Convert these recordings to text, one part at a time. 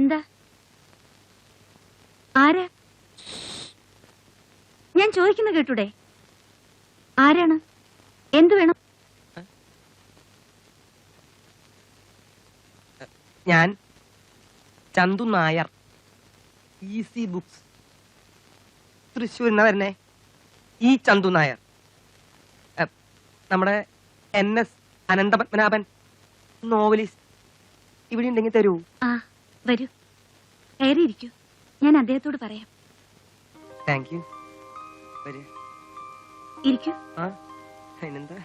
എന്താ? ആരാ? ഞാൻ ചോദിക്കുന്ന കേട്ടൂടെ? ആരാണ്? എന്തു വേണം? ഞാൻ ചന്തു നായർ, ഈസി ബുക്സ്, തൃശ്ശൂരിന്ന വരണേ. ഈ ചന്തു നായർ നമ്മുടെ NS അനന്തപത്മനാഭൻ നോവലിസ്റ്റ് ഇവിടെ ഉണ്ടെങ്കിൽ തരൂ. ആ വരൂ, കയറിയിരിക്കൂ. ഞാൻ അദ്ദേഹത്തോട് പറയാം. Thank you. വരൂ, ഇരിക്കൂ. ആ അതിനെന്താ?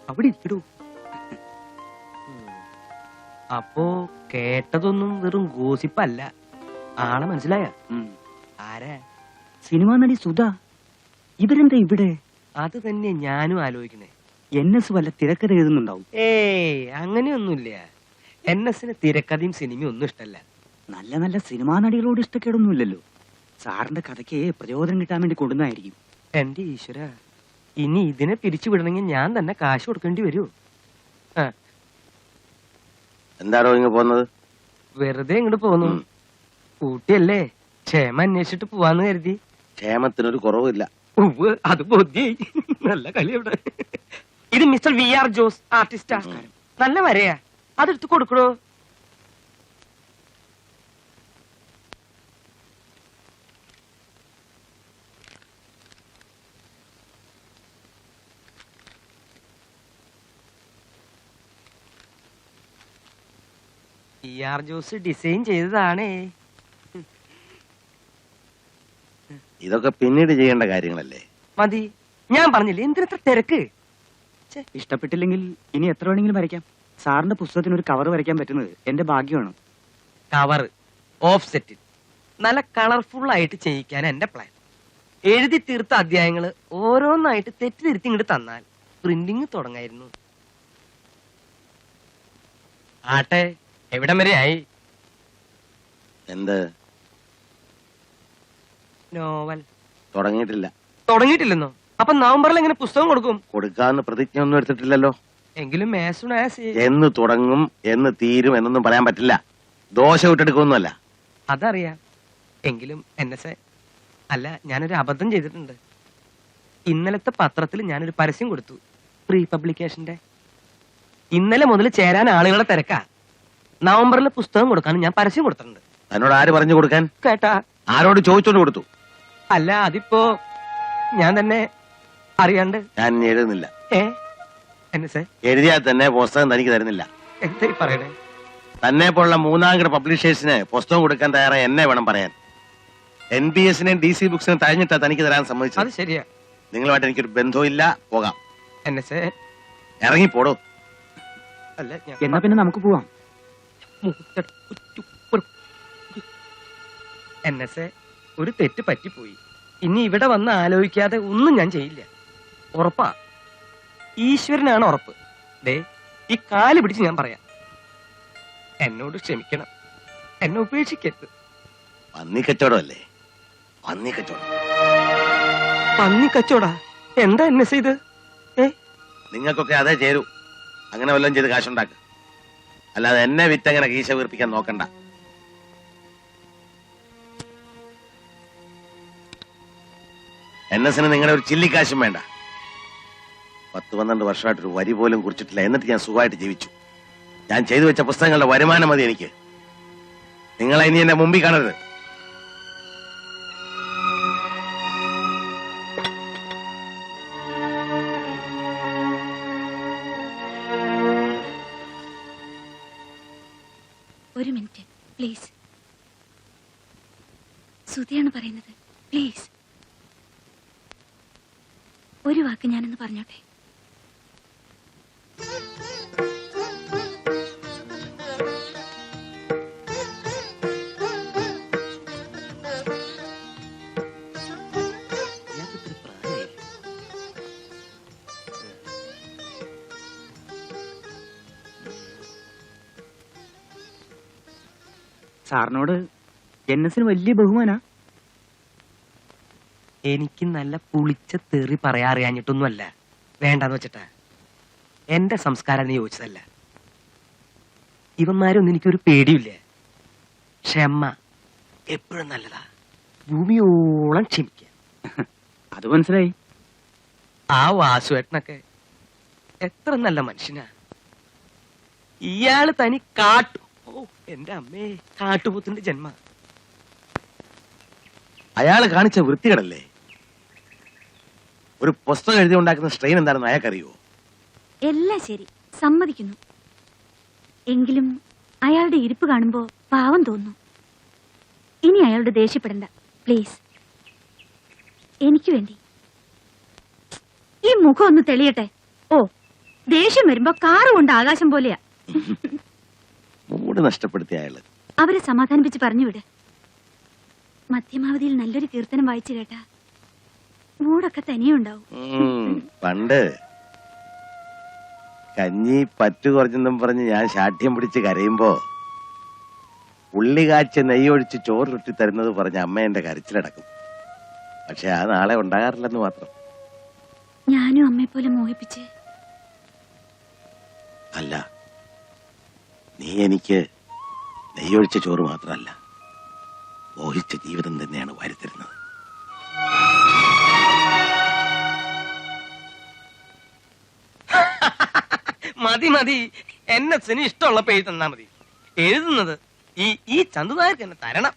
അവിടെ ഇരിക്കടൂ. അപ്പോ കേട്ടതൊന്നും വെറും ഗോസിപ്പല്ല. ആളെ മനസ്സിലായ? ആരാ? സിനിമാ നടി സുധ. ഇവരെന്താ ഇവിടെ? അത് തന്നെ ഞാനും ആലോചിക്കണേ. NS വല്ല തിരക്കഥ എഴുതുന്നുണ്ടാവും. ഏയ് അങ്ങനെയൊന്നുമില്ല. NSന് തിരക്കഥയും സിനിമയും ഒന്നും ഇഷ്ടല്ല. നല്ല നല്ല സിനിമാ നടികളോട് ഇഷ്ടക്കേടൊന്നുമില്ലല്ലോ. സാറിന്റെ കഥയ്ക്ക് പ്രചോദനം കിട്ടാൻ വേണ്ടി കൊണ്ടുവന്നായിരിക്കും. എന്റെ ഈശ്വര, ഇനി ഇതിനെ പിരിച്ചു വിടണമെങ്കിൽ ഞാൻ തന്നെ കാശ് കൊടുക്കേണ്ടി വരൂ. എന്താണോ ഇങ്ങ് പോന്നത്? വെറുതെ ഇങ്ങോട്ട് പോന്നു. കൂട്ടിയല്ലേ, ക്ഷേമം അന്വേഷിച്ചിട്ട് പോവാന്ന് കരുതി. ക്ഷേമത്തിനൊരു കുറവില്ല. അത് ബോധ്യായി. നല്ല കളി ഇവിടെ. ഇത് മിസ്റ്റർ VR ജോസ്, ആർട്ടിസ്റ്റാ. നല്ല വരയാ. അതെടുത്ത് കൊടുക്കണോ? VR ജോസ് ഡിസൈൻ ചെയ്തതാണേ. ഇതൊക്കെ പിന്നീട് ചെയ്യേണ്ട കാര്യങ്ങളല്ലേ? മതി, ഞാൻ പറഞ്ഞില്ലേ എന്തിനത്ര തിരക്ക്. ഇഷ്ടപ്പെട്ടില്ലെങ്കിൽ ഇനി എത്ര വേണമെങ്കിലും വരയ്ക്കാം. സാറിന്റെ പുസ്തകത്തിന് ഒരു കവർ വരയ്ക്കാൻ പറ്റുന്നത് എന്റെ ഭാഗ്യമാണ്. കവർ ഓഫ് സെറ്റ് നല്ല കളർഫുൾ ആയിട്ട് ചെയ്യിക്കാൻ എന്റെ പ്ലാൻ. എഴുതി തീർത്ത അധ്യായങ്ങള് ഓരോന്നായിട്ട് തെറ്റിതിരുത്തി ഇങ്ങോട്ട് തന്നാൽ പ്രിന്റിങ് തുടങ്ങായിരുന്നു. ആട്ടെ, എവിടം വരെ ആയി? എന്ത് നോവൽ തുടങ്ങിയിട്ടില്ല? തുടങ്ങിയിട്ടില്ലെന്നോ? അപ്പൊ നവംബറിൽ എങ്ങനെ പുസ്തകം കൊടുക്കും? കൊടുക്കാന്ന് പ്രതിജ്ഞ ഒന്നും എടുത്തിട്ടില്ലല്ലോ. എങ്കിലും എന്ന് തുടങ്ങും എന്ന് തീരും എന്നൊന്നും പറയാൻ പറ്റില്ല. ദോശ വിട്ടെടുക്കൊന്നുമല്ല. അതറിയാം. എങ്കിലും NS അല്ല, ഞാനൊരു അബദ്ധം ചെയ്തിട്ടുണ്ട്. ഇന്നലത്തെ പത്രത്തിൽ ഞാനൊരു പരസ്യം കൊടുത്തു, പ്രീ പബ്ലിക്കേഷന്റെ. ഇന്നലെ മുതൽ ചേരാൻ ആളുകളെ തിരക്കാ. നവംബറിൽ പുസ്തകം കൊടുക്കാൻ ഞാൻ പരസ്യം കൊടുത്തിട്ടുണ്ട്. എന്നോട് ആര് പറഞ്ഞു കൊടുക്കാൻ? കേട്ടാ? ആരോട് ചോദിച്ചോണ്ട് കൊടുത്തു? അല്ല, അതിപ്പോ ഞാൻ തന്നെ അറിയാണ്ട്. ഞാൻ എഴുതുന്നില്ല. NS എഴുതിയാൽ തന്നെ പുസ്തകം തനിക്ക് തരുന്നില്ല. എന്താ പറയണേ? തന്നെ പോലുള്ള മൂന്നാംകിട പബ്ലിഷേഴ്സിന് പുസ്തകം കൊടുക്കാൻ തയ്യാറായി എന്നെ വേണം പറയാൻ. NBSനെയും DC ബുക്സിനും തഴഞ്ഞിട്ടാ തനിക്ക് തരാൻ സമ്മതിച്ചത്. അത് ശരിയാ. നിങ്ങളുമായിട്ട് എനിക്കൊരു ബന്ധമില്ല. പോകാം. NS ഇറങ്ങിപ്പോടോ. അല്ല, എന്നാ പിന്നെ നമുക്ക് പോവാം. NS ഒരു തെറ്റ് പറ്റിപ്പോയി. ഇനി ഇവിടെ വന്ന് ആലോചിക്കാതെ ഒന്നും ഞാൻ ചെയ്യില്ല. ഉറപ്പാ. ഈശ്വരനാണ് ഉറപ്പ്. ദേ, ഈ കാല് പിടിച്ച് ഞാൻ പറയാം, എന്നോട് ക്ഷമിക്കണം, എന്നെ ഉപേക്ഷിക്കരുത്. പന്നിക്കച്ചവടം അല്ലേ? പന്നിക്കച്ചവടം. പന്നിക്കച്ചവടാ? എന്താ NS ഇത്? നിങ്ങൾക്കൊക്കെ അതേ ചേരൂ. അങ്ങനെ വല്ലതും ചെയ്ത് കാശുണ്ടാക്ക്. അല്ലാതെ എന്നെ വിറ്റങ്ങനെ കീശ വീർപ്പിക്കാൻ നോക്കണ്ട. NSന് നിങ്ങളുടെ ഒരു ചില്ലിക്കാശും വേണ്ട. 10-12 വർഷമായിട്ടൊരു വരി പോലും കുറിച്ചിട്ടില്ല. എന്നിട്ട് ഞാൻ സുഖമായിട്ട് ജീവിച്ചു. ഞാൻ ചെയ്തു വെച്ച പുസ്തകങ്ങളുടെ വരുമാനം മതി എനിക്ക്. നിങ്ങളെ ഇനി എന്റെ മുമ്പിൽ കാണരുത്. ഒരു മിനിറ്റ് പ്ലീസ്. സുധിയാണ് പറയുന്നത്. പ്ലീസ് ഒരു വാക്ക് ഞാനൊന്ന് പറഞ്ഞോട്ടെ. സാറിനോട് NSന് വലിയ ബഹുമാനാ. എനിക്ക് നല്ല പുളിച്ച തെറി പറയാൻ അറിയാഞ്ഞിട്ടൊന്നുമല്ല, വേണ്ടെന്ന് വെച്ചിട്ടാ. എന്റെ സംസ്കാരം യോജിച്ചതല്ല. ഇവന്മാരൊന്നും എനിക്കൊരു പേടിയില്ല. ക്ഷമ എപ്പോഴും നല്ലതാ. ഭൂമിയോളം ക്ഷമിക്കുക. അത് മനസ്സിലായി. ആ വാസുവേട്ടനൊക്കെ എത്ര നല്ല മനുഷ്യനാ. ഇയാള് തനി എന്റെ അമ്മേ, കാട്ടുപോത്തിന്റെ ജന്മ. അയാള് കാണിച്ച വൃത്തികേടല്ലേ. ഒരു പുസ്തകം എഴുതി ഉണ്ടാക്കുന്ന സ്ട്രെയിൻ എന്താണെന്ന് അയാൾക്കറിയോ? എല്ലാം ശരി, സമ്മതിക്കുന്നു. എങ്കിലും അയാളുടെ ഇരിപ്പ് കാണുമ്പോ പാവം തോന്നുന്നു. ഇനി അയാളുടെ ദേഷ്യപ്പെടണ്ട പ്ലീസ്. എനിക്ക് വേണ്ടി ഈ മുഖം ഒന്ന് തെളിയട്ടെ. ഓ, ദേഷ്യം വരുമ്പോ കാറ് കൊണ്ട് ആകാശം പോലെയാ. മൂട് നഷ്ടപ്പെടുത്തിയ അയാള്. അവരെ സമാധാനിപ്പിച്ച് പറഞ്ഞുവിട്. മധ്യമാവധിയിൽ നല്ലൊരു കീർത്തനം വായിച്ചു കേട്ടാ മൂടൊക്കെ തനിയുണ്ടാവും. പണ്ട് കഞ്ഞി പറ്റു കുറഞ്ഞെന്നും പറഞ്ഞ് ഞാൻ ശാഠ്യം പിടിച്ച് കരയുമ്പോ ഉള്ളി കാച്ച നെയ്യൊഴിച്ച് ചോറ് ചുട്ടി തരുന്നത് പറഞ്ഞ അമ്മ എന്റെ കരച്ചിലടക്കും. പക്ഷെ ആ നാളെ ഉണ്ടാകാറില്ലെന്ന് മാത്രം. ഞാനും അമ്മയെ പോലെ മോഹിപ്പിച്ച്. അല്ല, നീ എനിക്ക് നെയ്യൊഴിച്ച ചോറ് മാത്രമല്ല, മോഹിച്ച ജീവിതം തന്നെയാണ് വാരിത്തരുന്നത്. മതി മതി, എന്നെ സിനി ഇഷ്ടമുള്ള പേര് തന്നാ മതി. എഴുതുന്നത് ഈ ചന്തുനായർക്ക് എന്നെ തരണം.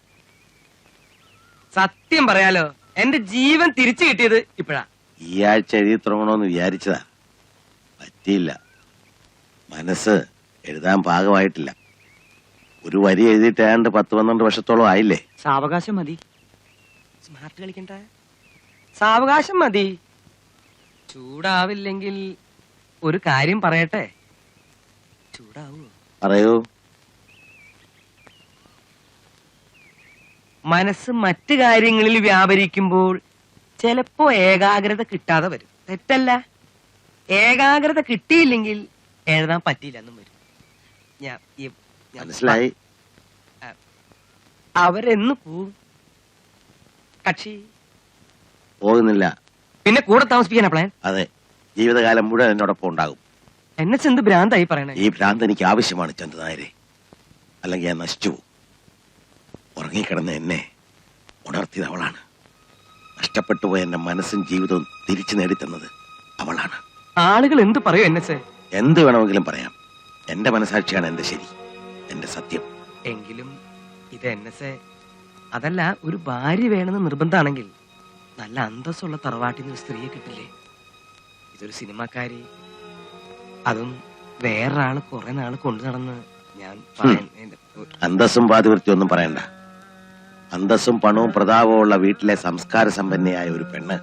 സത്യം പറയാലോ, എന്റെ ജീവൻ തിരിച്ചു കിട്ടിയത് ഇപ്പോഴാ. ഈ ആഴ്ച എഴുതി തുടങ്ങണമെന്ന് വിചാരിച്ചതാ, പറ്റിയില്ല. മനസ്സ് എഴുതാൻ പാകമായിട്ടില്ല. ഒരു വരി എഴുതിയിട്ട് ഏതാണ്ട് 10-12 വർഷത്തോളം ആയില്ലേ. സാവകാശം മതി. സ്മാർട്ട് കളിക്കണ്ട, സാവകാശം മതി. ചൂടാവില്ലെങ്കിൽ ഒരു കാര്യം പറയട്ടെ. ചൂടാവൂ? പറയൂ. മനസ്സ് മറ്റു കാര്യങ്ങളിൽ വ്യാപരിക്കുമ്പോൾ ചിലപ്പോ ഏകാഗ്രത കിട്ടാതെ വരും. തെറ്റല്ല. ഏകാഗ്രത കിട്ടിയില്ലെങ്കിൽ എഴുതാൻ പറ്റിയില്ലെന്നും വരും. മനസ്സിലായി. അവരെന്ന് പോവും? കക്ഷി പോകുന്നില്ല. പിന്നെ കൂടെ താമസിപ്പിക്കാനാ പ്ലാൻ? അതെ, ജീവിതകാലം മുഴുവൻ എന്നോടൊപ്പം ഉണ്ടാകും. എന്നെ ചെന്ത് ഭ്രാന്തായി പറയണേ. ഈ ഭ്രാന്ത് എനിക്ക് ആവശ്യമാണ് ചന്തുനായരെ, അല്ലെങ്കിൽ ഞാൻ നശിച്ചു പോകും. ഉറങ്ങിക്കിടന്ന എന്നെ ഉണർത്തിയത് അവളാണ്. നഷ്ടപ്പെട്ടു പോയ എന്റെ മനസ്സും ജീവിതവും തിരിച്ചു നേടിത്തന്നത് അവളാണ്. ആളുകൾ എന്ത് പറയൂ എന്നെ സേ? എന്ത് വേണമെങ്കിലും പറയാം. എന്റെ മനസാക്ഷിയാണ് എന്റെ ശരി, എന്റെ സത്യം. എങ്കിലും ഇത് എന്നെ സേ അതല്ല, ഒരു ഭാര്യ വേണമെന്ന് നിർബന്ധമാണെങ്കിൽ നല്ല അന്തസ്സുള്ള തറവാട്ടിന് ഒരു സ്ത്രീയെ കിട്ടില്ലേ? ഇതൊരു സിനിമാക്കാരി, അതും വേറൊരാള് കുറെ നാള് കൊണ്ടു നടന്ന്. ഞാൻ അന്തസ്സും പാതിവൃത്തിയും ഒന്നും പറയണ്ട. അന്തസ്സും പണവും പ്രതാപവും ഉള്ള വീട്ടിലെ സംസ്കാര സമ്പന്നയായ ഒരു പെണ്ണ്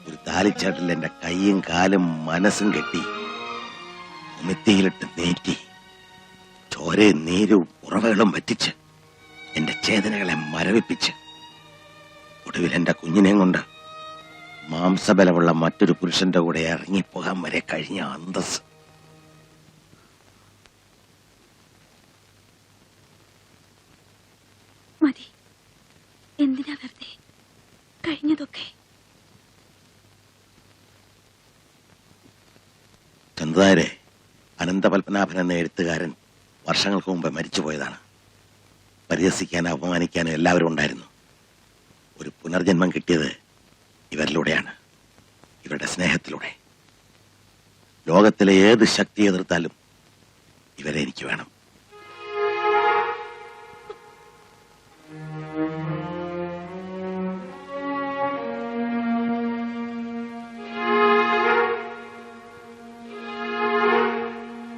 ഒരു താലിച്ചാട്ടിൽ എന്റെ കൈയും കാലും മനസ്സും കെട്ടി ഉമിത്തിയിലിട്ട് നീറ്റി ചോരയും നീരും ഉറവകളും വറ്റിച്ച് എന്റെ ചേതനകളെ മരവിപ്പിച്ച് ഒടുവിൽ എന്റെ കുഞ്ഞിനെയും കൊണ്ട് മാംസബലമുള്ള മറ്റൊരു പുരുഷന്റെ കൂടെ ഇറങ്ങിപ്പോകാൻ വരെ കഴിഞ്ഞ അന്തസ്. മതി, എന്തിനാ വെറുതെ കഴിഞ്ഞതൊക്കെ. ചന്തുനായരെ, അനന്തപത്മനാഭൻ എന്ന എഴുത്തുകാരൻ വർഷങ്ങൾക്ക് മുമ്പ് മരിച്ചുപോയതാണ്. പരിഹസിക്കാനും അപമാനിക്കാനും എല്ലാവരും ഉണ്ടായിരുന്നു. ഒരു പുനർജന്മം കിട്ടിയത് ഇവരിലൂടെയാണ്, ഇവരുടെ സ്നേഹത്തിലൂടെ. ലോകത്തിലെ ഏത് ശക്തി എതിർത്താലും ഇവരെ എനിക്ക് വേണം.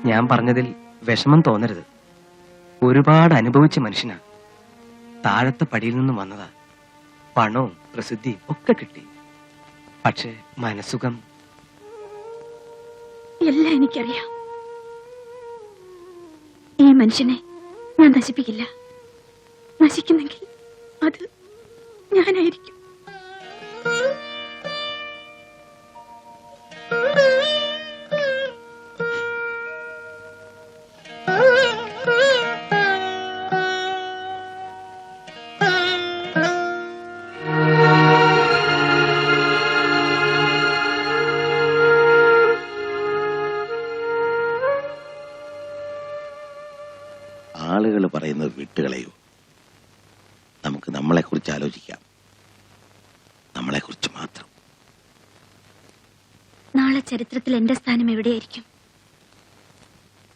ഞാൻ പറഞ്ഞതിൽ വിഷമം തോന്നരുത്. ഒരുപാട് അനുഭവിച്ച മനുഷ്യനാ. താഴത്തെ പടിയിൽ നിന്നും വന്നതാ. പണവും പ്രസിദ്ധിയും ഒക്കെ കിട്ടി. പക്ഷേ മനസുഖം എല്ലാം എനിക്കറിയാം. ഈ മനുഷ്യനെ ഞാൻ നശിപ്പിക്കില്ല. നശിക്കുന്നെങ്കിൽ അത് ഞാനായിരിക്കും. ആളുകൾ പറയുന്നത് വിട്ടുകളയൂ. നമുക്ക് നമ്മളെക്കുറിച്ച് ആലോചിക്കാം, നമ്മളെക്കുറിച്ച് മാത്രം. നാളെ ചരിത്രത്തിൽ എന്റെ സ്ഥാനം എവിടെയായിരിക്കും?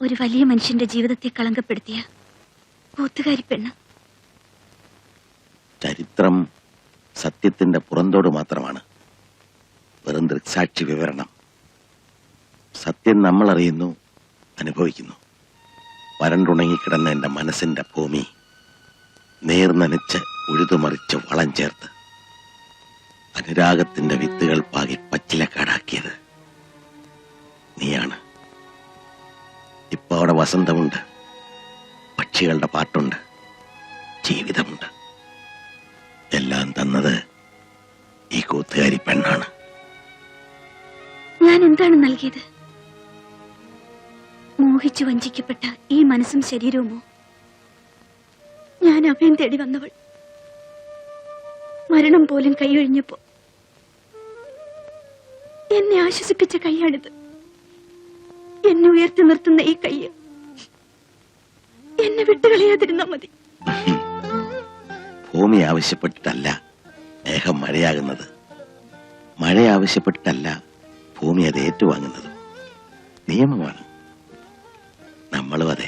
ഒരു വലിയ മനുഷ്യന്റെ ജീവിതത്തെ കളങ്കപ്പെടുത്തിയ കൂത്തുകാരി പെണ്ണ്. ചരിത്രം സത്യത്തിന്റെ പുറന്തോട് മാത്രമാണ്, വെറും ദൃക്സാക്ഷി വിവരണം. സത്യം നമ്മൾ അറിയുന്നു, അനുഭവിക്കുന്നു. വരണ്ടുണങ്ങിക്കിടന്ന എന്റെ മനസ്സിന്റെ ഭൂമി നേർനനച്ച് ഉഴുതുമറിച്ച് വളം ചേർത്ത് അനുരാഗത്തിന്റെ വിത്തുകൾ പാകി പച്ചിലക്കാടാക്കിയത് നീയാണ്. ഇപ്പൊ അവിടെ വസന്തമുണ്ട്, പക്ഷികളുടെ പാട്ടുണ്ട്, ജീവിതമുണ്ട്. എല്ലാം തന്നത് ഈ കൂത്തുകാരി പെണ്ണാണ്. ഞാൻ എന്താണ് നൽകിയത്? മോഹിച്ചു വഞ്ചിക്കപ്പെട്ട ഈ മനസ്സും ശരീരവുമോ? ഞാൻ അഭയം തേടി വന്നവൾ. മരണം പോലും കൈയൊഴിഞ്ഞപ്പോ എന്നെ ആശ്വസിപ്പിച്ച കൈയാണിത്. എന്നെ ഉയർത്തി നിർത്തുന്ന ഈ കൈ എന്നെ വിട്ടുകളയാതിരുന്നാ മതി. ഭൂമി ആവശ്യപ്പെട്ടിട്ടല്ല മേഘം മഴയാകുന്നത്, മഴ ആവശ്യപ്പെട്ടിട്ടല്ല ഭൂമി അത് ഏറ്റുവാങ്ങുന്നത്. നിയമമാണ്. നമ്മളും അതെ,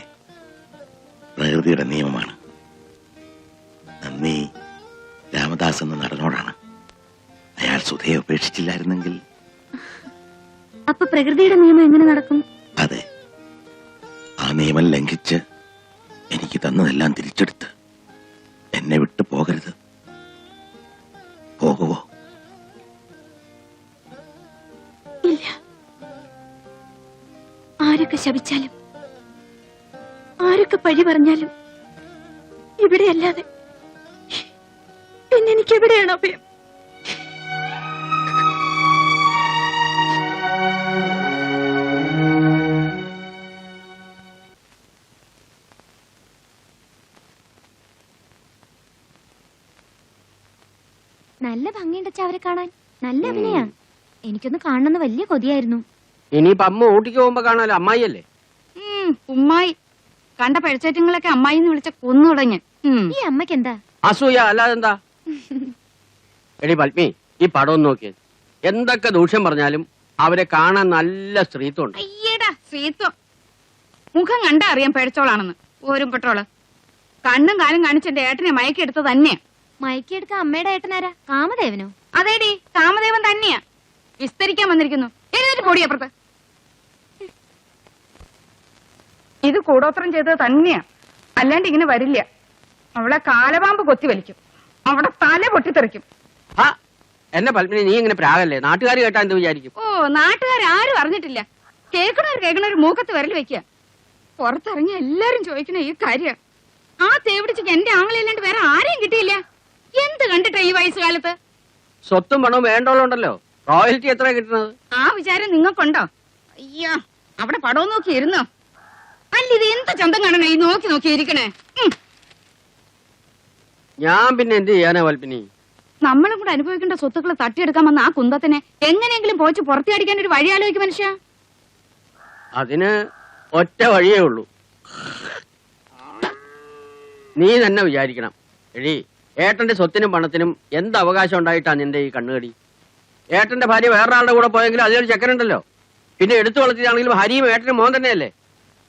പ്രകൃതിയുടെ നിയമമാണ്. നന്ദി രാമദാസ് എന്ന നടനോടാണ്. അയാൾ സുധയെ ഉപേക്ഷിച്ചില്ലായിരുന്നെങ്കിൽ. അപ്പൊ പ്രകൃതിയുടെ നിയമം എങ്ങനെ നടക്കും? അതെ, ആ നിയമം ലംഘിച്ച് എനിക്ക് തന്നതെല്ലാം തിരിച്ചെടുത്ത് എന്നെ വിട്ടു പോകരുത്. പോകുവോ? ഇല്ല. ആരൊക്കെ ശപിച്ചാലും ആരൊക്കെ പഴി പറഞ്ഞാലും ഇവിടെയല്ലാതെ പിന്നെ എനിക്ക് എവിടെയാണ് അഭയം? നല്ല ഭംഗിയുണ്ട് അവരെ കാണാൻ. നല്ല അഭിനയാ. എനിക്കൊന്ന് കാണണമെന്ന് വലിയ കൊതിയായിരുന്നു. ഇനിയിപ്പോ അമ്മ ഊട്ടിക്ക് പോകുമ്പോ കാണാലോ. അമ്മായിയല്ലേ? ഉമ്മായി കണ്ട പഴിച്ചേറ്റങ്ങളൊക്കെ അമ്മായി വിളിച്ച കൊന്നു തുടങ്ങി. ഈ അമ്മയ്ക്ക് എന്താ അസൂയ അല്ലാതെന്താ? എടി പത്മി, ഈ പടം ഒന്ന് നോക്കിയത്. എന്തൊക്കെ ദൂഷ്യം പറഞ്ഞാലും അവരെ കാണാൻ നല്ല സ്ത്രീത്വം ഉണ്ട്. അയ്യടാ സ്ത്രീത്വം. മുഖം കണ്ടാ അറിയാൻ പേടിച്ചോളാണെന്ന്. ഓരും പെട്ടോള് കണ്ണും കാലും കാണിച്ച് എന്റെ ഏട്ടനെ മയക്കെടുത്ത് തന്നെയാ. മയക്കെടുക്ക അമ്മയുടെ ഏട്ടനാരാ? കാമദേവനോ? അതേടി, കാമദേവൻ തന്നെയാ. വിസ്തരിക്കാൻ വന്നിരിക്കുന്നു. എഴുന്നേറ്റ് പൊടിയപ്പുറത്ത്. ഇത് കൂടോത്രം ചെയ്തത് തന്നെയാ, അല്ലാണ്ട് ഇങ്ങനെ വരില്ല. അവളെ കാലപാമ്പ് കൊത്തി വലിക്കും, അവിടെ തല പൊട്ടിത്തെറിക്കും. ആ എന്നെ പത്മിനി, നീ ഇങ്ങനെ പ്രാഗല്ലേ? നാട്ടുകാർ കേട്ടാ എന്ത് വിചാരിക്കും? ഓ, നാട്ടുകാരും അറിഞ്ഞിട്ടില്ല. കേൾക്കണവർ മൂക്കത്ത് വിരൽ വെക്കുക. പുറത്തിറങ്ങി എല്ലാരും ചോദിക്കണ ഈ കാര്യം. ആ തേവിടിച്ച് എന്റെ ആങ്ങളില്ലാണ്ട് വേറെ ആരെയും കിട്ടിയില്ല. എന്ത് കണ്ടിട്ടാ ഈ വയസ്സുകാലത്ത്? സ്വത്തും പണവും വേണ്ടോളുണ്ടല്ലോ. റോയൽറ്റി എത്ര കിട്ടുന്നത്? ആ വിചാരം നിങ്ങൾക്കുണ്ടോ? അയ്യോ, അവിടെ പടവും നോക്കി ഇരുന്നോ? അല്ല, ഇത് എന്ത് ചന്തം കാണണേ ഈ നോക്കി നോക്കി ഇരിക്കണേ? ഞാൻ പിന്നെ എന്ത് ചെയ്യാനാ പത്മിനി? നമ്മളും കൂടെ അനുഭവിക്കേണ്ട സ്വത്തുക്കൾ തട്ടിയെടുക്കാൻ വന്ന ആ കുന്തത്തിനെ എങ്ങനെയെങ്കിലും പോച്ച് പുറത്തിയടിക്കാൻ ഒരു വഴി ആലോചിക്കും മനുഷ്യ. അതിന് ഒറ്റ വഴിയേ ഉള്ളൂ. നീ തന്നെ വിചാരിക്കണം. എഴി, ഏട്ടന്റെ സ്വത്തിനും പണത്തിനും എന്ത് അവകാശം ഉണ്ടായിട്ടാ നിന്റെ ഈ കണ്ണുകടി? ഏട്ടന്റെ ഭാര്യ വേറൊരാളുടെ കൂടെ പോയെങ്കിലും അതിലൊരു ചെക്കനുണ്ടല്ലോ. പിന്നെ എടുത്തു വളർത്തിയാണെങ്കിലും ഹരിയും ഏട്ടനും മോൻ തന്നെയല്ലേ.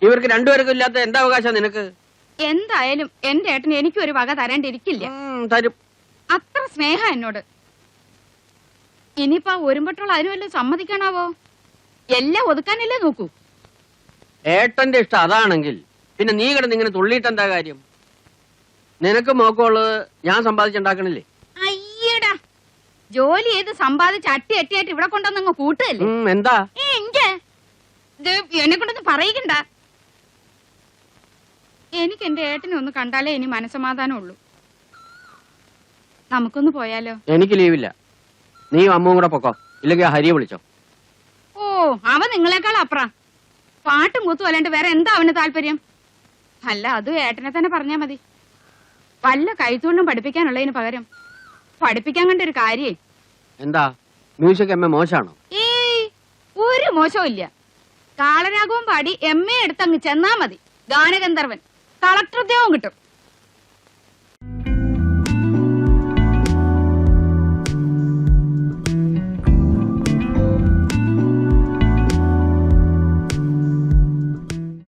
ഇവർക്ക് രണ്ടുപേർക്കും ഇല്ലാത്ത എന്താ അവകാശം നിനക്ക്? എന്തായാലും എന്റെ ഏട്ടന് എനിക്കും ഒരു വക തരേണ്ടിരിക്കില്ല. തരും. അത്ര സ്നേഹ എന്നോട്. ഇനിയിപ്പോ ഒരുമ്പട്ടോളം അതിന് വല്ലതും സമ്മതിക്കാനാവോ? എല്ലാം ഒതുക്കാനല്ലേ നോക്കൂ. ഏട്ടന്റെ ഇഷ്ടം അതാണെങ്കിൽ പിന്നെ നീ കിടന്ന് ഇങ്ങനെ തുള്ളിയിട്ടെന്താ കാര്യം? നിനക്ക് മോക്കമുള്ളത് ഞാൻ സമ്പാദിച്ചുണ്ടാക്കണില്ലേ? അയ്യടാ, ജോലി ചെയ്ത് സമ്പാദിച്ച് അട്ടി അട്ടിയായിട്ട് ഇവിടെ കൊണ്ടുവന്നങ്ങ് കൂട്ടുകല്ലേ. എന്താ എന്നെ കൊണ്ടൊന്നും പറയിക്കണ്ട. എനിക്ക് എന്റെ ഏട്ടനെ ഒന്ന് കണ്ടാലേ ഇനി മനസ്സമാധാനം ഉള്ളൂ. നമുക്കൊന്ന് പോയാലോ? എനിക്ക് ലീവില്ല. നീ അമ്മവും കൂടെ പൊക്കോ, ഇല്ലെങ്കിൽ ഹരിയെ വിളിച്ചോ. ഓ, അവൻ നിങ്ങളെക്കാൾ അപ്ര. പാട്ടും കൂത്തും അല്ലാണ്ട് വേറെ എന്താ അവന് താല്പര്യം? അല്ല, അതും ഏട്ടനെ തന്നെ പറഞ്ഞാ മതി. വല്ല കൈത്തൊണ്ടും പഠിപ്പിക്കാനുള്ളതിന് പകരം പഠിപ്പിക്കാൻ കണ്ട ഒരു കാര്യേ. എന്താ മ്യൂസിക് എം എ മോശമാണോ? ഏയ്, ഒരു മോശവും ഇല്ല. കാളരാഗവും പാടി എം എ എടുത്തങ്ങ് ചെന്നാ മതി. ഗാനഗന്ധർവൻ. കളക്ടർ ഉദ്യോഗം കിട്ടും.